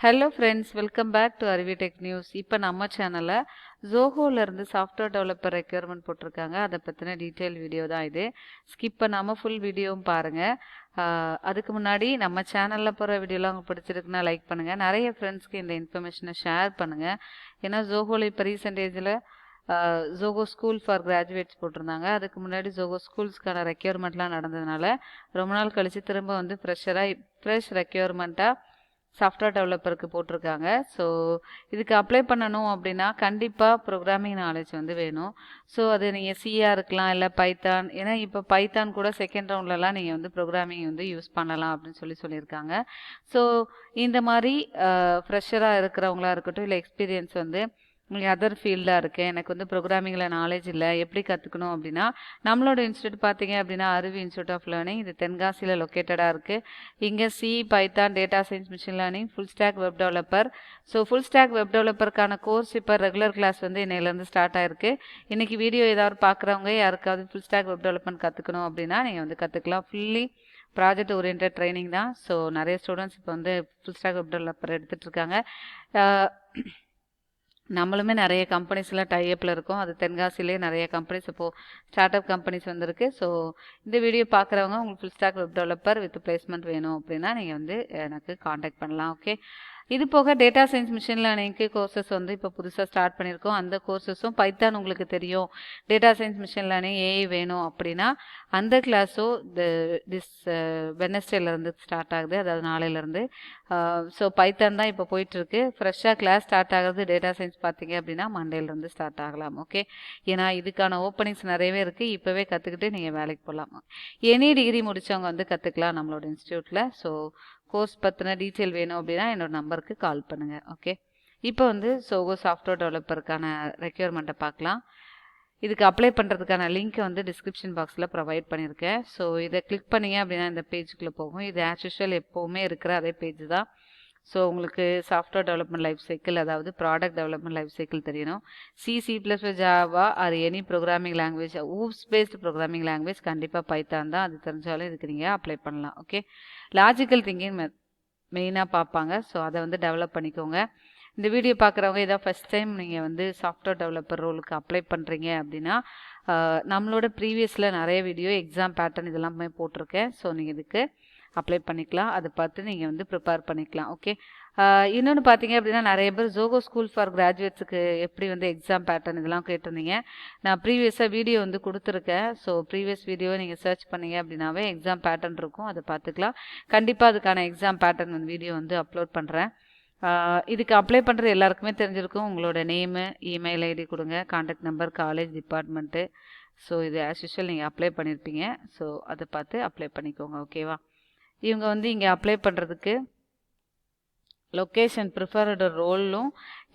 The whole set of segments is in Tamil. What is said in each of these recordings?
Hello friends, welcome back to Aruvi Tech News. இப்போ நம்ம சேனலில் ஜோஹோலேருந்து சாஃப்ட்வேர் டெவலப்பர் ரெக்யர்மெண்ட் போட்டிருக்காங்க. அதை பற்றின டீட்டெயில் வீடியோ தான் இது. ஸ்கிப் பண்ணாமல் ஃபுல் வீடியோவும் பாருங்கள். அதுக்கு முன்னாடி நம்ம சேனலில் போகிற வீடியோலாம் உங்களுக்கு பிடிச்சிருக்குன்னா லைக் பண்ணுங்கள். நிறைய ஃப்ரெண்ட்ஸ்க்கு இந்த இன்ஃபர்மேஷனை ஷேர் பண்ணுங்கள். ஏன்னா ஜோஹோவில் இப்போ ரீசெண்டேஜில் ஜோகோ ஸ்கூல் ஃபார் கிராஜுவேட்ஸ் போட்டிருந்தாங்க. அதுக்கு முன்னாடி ஜோகோ ஸ்கூல்ஸ்க்கான ரெக்யர்மெண்ட்லாம் நடந்ததுனால ரொம்ப நாள் கழித்து திரும்ப வந்து ஃப்ரெஷ் ரெக்யர்மெண்ட்டாக சாஃப்ட்வேர் டெவலப்பருக்கு போட்டிருக்காங்க. ஸோ இதுக்கு அப்ளை பண்ணணும் அப்படின்னா கண்டிப்பாக ப்ரோக்ராமிங் நாலேஜ் வந்து வேணும். ஸோ அது நீங்கள் சிஆர் இருக்கலாம், இல்லை பைத்தான். ஏன்னா இப்போ பைத்தான் கூட செகண்ட் ரவுண்ட்லலாம் நீங்கள் வந்து ப்ரோக்ராமிங் வந்து யூஸ் பண்ணலாம் அப்படின்னு சொல்லியிருக்காங்க. ஸோ இந்த மாதிரி ஃப்ரெஷராக இருக்கிறவங்களா இருக்கட்டும், இல்லை எக்ஸ்பீரியன்ஸ் வந்து உங்களுக்கு அதர் ஃபீல்டாக இருக்குது, எனக்கு வந்து ப்ரோக்ராமிங்கில் நாலேஜ் இல்லை, எப்படி கற்றுக்கணும் அப்படின்னா நம்மளோட இன்ஸ்டியூட் பார்த்தீங்க அப்படின்னா அருவி இன்ஸ்டியூட் ஆஃப் லேர்னிங். இது தென்காசியில் லொக்கேட்டடாக இருக்குது. இங்கே C, Python, data science, machine learning, full stack web developer. So full stack web டெவலப்பருக்கான கோர்ஸ் இப்போ ரெகுலர் கிளாஸ் வந்து இன்னையிலேருந்து ஸ்டார்ட் ஆயிருக்கு. இன்றைக்கி வீடியோ ஏதாவது பார்க்குறவங்க யாருக்காவது ஃபுல் ஸ்டாக் வெப் டெவலப்மெண்ட் கற்றுக்கணும் அப்படின்னா நீங்கள் வந்து கற்றுக்கலாம். ஃபுல்லி ப்ராஜெக்ட் ஓரியன்ட் ட்ரைனிங் தான். ஸோ நிறைய ஸ்டூடெண்ட்ஸ் இப்போ வந்து ஃபுல் ஸ்டாக் வெப் டெவலப்பர் எடுத்துகிட்டு இருக்காங்க. நம்மளுமே நிறைய கம்பெனிஸ்லாம் டைஅப்பில் இருக்கோம். அது தென்காசிலே நிறைய கம்பெனிஸ் இப்போது ஸ்டார்ட் அப் கம்பெனிஸ் வந்துருக்கு. ஸோ இந்த வீடியோ பார்க்குறவங்க உங்களுக்கு full stack web developer with placement வேணும் அப்படின்னா நீங்கள் வந்து எனக்கு காண்டாக்ட் பண்ணலாம். ஓகே, இது போக டேட்டா சயின்ஸ், மிஷின் லேர்னிங்க்கு கோர்சஸ் வந்து இப்போ புதுசாக ஸ்டார்ட் பண்ணியிருக்கோம். அந்த கோர்சஸும் பைத்தான் உங்களுக்கு தெரியும், data science, machine learning, AI வேணும் அப்படின்னா அந்த கிளாஸும் திஸ் வெனஸ்டேலேருந்து ஸ்டார்ட் ஆகுது, அதாவது நாளையிலேருந்து. ஸோ பைத்தான் தான் இப்போ போயிட்டுருக்கு. ஃப்ரெஷ்ஷாக கிளாஸ் ஸ்டார்ட் ஆகுது. டேட்டா சயின்ஸ் பார்த்தீங்க அப்படின்னா மண்டேலேருந்து ஸ்டார்ட் ஆகலாம். ஓகே, ஏன்னா இதுக்கான ஓப்பனிங்ஸ் நிறையவே இருக்குது. இப்போவே கற்றுக்கிட்டு நீங்கள் வேலைக்கு போகலாம். எனி டிகிரி முடித்தவங்க வந்து கற்றுக்கலாம் நம்மளோட இன்ஸ்டியூட்டில். ஸோ கோர்ஸ் பற்றின டீட்டெயில் வேணும் அப்படின்னா என்னோட நம்பருக்கு கால் பண்ணுங்கள். ஓகே, இப்போ வந்து ஜோகோ சாஃப்ட்வேர் டெவலப்பருக்கான ரெக்யர்மெண்ட்டை பார்க்கலாம். இதுக்கு அப்ளை பண்ணுறதுக்கான லிங்க்கை வந்து டிஸ்கிரிப்ஷன் பாக்ஸில் ப்ரொவைட் பண்ணியிருக்கேன். ஸோ இதை கிளிக் பண்ணிங்க அப்படின்னா இந்த பேஜுக்குள்ளே போகும். இது ஆஸ் யூஷுவல் எப்போவுமே இருக்கிற அதே பேஜ் தான். ஸோ உங்களுக்கு சாஃப்ட்வேர் டெவலப்மெண்ட் லைஃப் சைக்கிள், அதாவது ப்ராடக்ட் டெவலப்மெண்ட் லைஃப் சைக்கிள் தெரியணும். C++, Java or any programming language, oops based programming language, கண்டிப்பாக பைத்தான் தான். அது தெரிஞ்சாலும் இதுக்கு நீங்கள் அப்ளை பண்ணலாம். ஓகே, லாஜிக்கல் திங்கிங் மெயினாக பார்ப்பாங்க. ஸோ அதை வந்து டெவலப் பண்ணிக்கோங்க. இந்த வீடியோ பார்க்குறவங்க இதான் ஃபஸ்ட் டைம் நீங்கள் வந்து சாஃப்ட்வேர் டெவலப்பர் ரோலுக்கு அப்ளை பண்ணுறீங்க அப்படின்னா நம்மளோட ப்ரீவியஸில் நிறைய வீடியோ எக்ஸாம் பேட்டர்ன் இதெல்லாமே போட்டிருக்கேன். ஸோ நீங்கள் இதுக்கு அப்ளை பண்ணிக்கலாம். அதை பார்த்து நீங்கள் வந்து ப்ரிப்பேர் பண்ணிக்கலாம். ஓகே, இன்னொன்று பார்த்தீங்க அப்படின்னா நிறைய பேர் ஜோகோ ஸ்கூல் ஃபார் கிராஜுவேட்ஸுக்கு எப்படி வந்து எக்ஸாம் பேட்டர்ன் இதெல்லாம் கேட்டிருந்தீங்க. நான் ப்ரீவியஸாக வீடியோ வந்து கொடுத்துருக்கேன். ஸோ ப்ரீவியஸ் வீடியோவை நீங்கள் சர்ச் பண்ணீங்க அப்படின்னாவே எக்ஸாம் பேட்டர்ன் இருக்கும், அதை பார்த்துக்கலாம். கண்டிப்பாக அதுக்கான எக்ஸாம் பேட்டர்ன் வந்து வீடியோ வந்து அப்லோட் பண்ணுறேன். இதுக்கு அப்ளை பண்ணுறது எல்லாருக்குமே தெரிஞ்சிருக்கும். உங்களோட நேமு, இமெயில் ஐடி கொடுங்க, contact number, college, department. So இது ஆஸ் யூஷுவல் நீங்கள் அப்ளை பண்ணியிருப்பீங்க. ஸோ அதை பார்த்து அப்ளை பண்ணிக்கோங்க. ஓகேவா, இவங்க வந்து இங்கே அப்ளை பண்ணுறதுக்கு லொக்கேஷன் ப்ரிஃபர்டு ரோலும்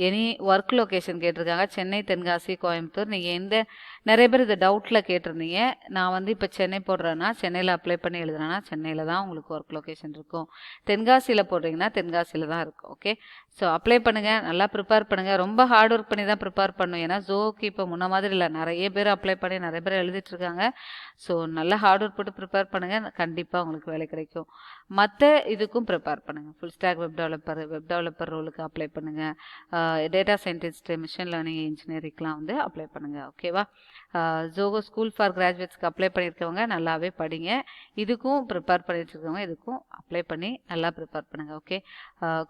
எனி ஒர்க் லொக்கேஷன் கேட்டிருக்காங்க. சென்னை, தென்காசி, கோயம்புத்தூர். நீங்கள் நிறைய பேர் இதை டவுட்டில் கேட்டிருந்தீங்க. நான் வந்து இப்போ சென்னை போடுறேன்னா சென்னையில் அப்ளை பண்ணி எழுதுறேன்னா சென்னையில் தான் உங்களுக்கு ஒர்க் லொக்கேஷன் இருக்கும். தென்காசியில் போடுறீங்கன்னா தென்காசியில் தான் இருக்கும். ஓகே, ஸோ அப்ளை பண்ணுங்கள், நல்லா ப்ரிப்பேர் பண்ணுங்கள். ரொம்ப ஹார்ட் ஒர்க் பண்ணி தான் ப்ரிப்பேர் பண்ணணும். ஏன்னா ஜோக்கு இப்போ முன்ன மாதிரி இல்லை, நிறைய பேர் அப்ளை பண்ணி நிறைய பேர் எழுதிட்டுருக்காங்க. ஸோ நல்லா ஹார்ட் ஒர்க் போட்டு ப்ரிப்பேர் பண்ணுங்கள், கண்டிப்பாக உங்களுக்கு வேலை கிடைக்கும். மற்ற இதுக்கும் ப்ரிப்பேர் பண்ணுங்கள். ஃபுல் ஸ்டாக் வெப் டெவலப்பர் ரோலுக்கு அப்ளை பண்ணுங்கள். டேட்டா சயின்டிஸ்ட், மிஷின் லேர்னிங் இன்ஜினியரிங்லாம் வந்து அப்ளை பண்ணுங்கள். ஓகேவா, ஜோகோ ஸ்கூல் ஃபார் கிராஜுவேட்ஸ்க்கு அப்ளை பண்ணியிருக்கவங்க நல்லாவே படிங்க. இதுக்கும் ப்ரிப்பேர் பண்ணிட்டு இருக்கவங்க இதுக்கும் அப்ளை பண்ணி நல்லா ப்ரிப்பேர் பண்ணுங்கள். ஓகே,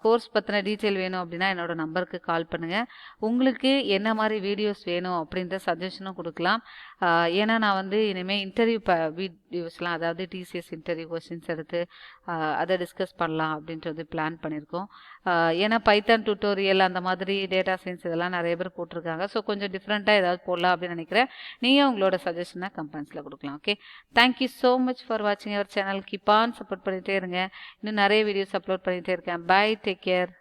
கோர்ஸ் பற்றின டீட்டெயில் வேணும் அப்படின்னா என்னோட நம்பருக்கு கால் பண்ணுங்கள். உங்களுக்கு என்ன மாதிரி வீடியோஸ் வேணும் அப்படின்ற சஜஷனும் கொடுக்கலாம். ஏன்னா நான் வந்து இனிமேல் இன்டர்வியூ வீடியோஸ்லாம், அதாவது டிசிஎஸ் இன்டர்வியூ கொஸ்டின்ஸ் எடுத்து அதை டிஸ்கஸ் பண்ணலாம் அப்படின்றது பிளான் பண்ணியிருக்கோம். ஏன்னா பைத்தான் டியூட்டோரியல் அந்த மாதிரி டேட்டா சயின்ஸ் இதெல்லாம் நிறைய பேர் போட்டிருக்காங்க. ஸோ கொஞ்சம் டிஃப்ரெண்ட்டாக ஏதாவது போடலாம் அப்படின்னு நினைக்கிறேன். நீங்கள் உங்களோட சஜஷனை கமெண்ட்ஸில் கொடுக்கலாம். Okay, thank you so much for வாட்சிங் our channel. Keep on support பண்ணிகிட்டே இருங்க. இன்னும் நிறைய வீடியோஸ் அப்லோட் பண்ணிகிட்டே இருக்கேன். Bye, take care.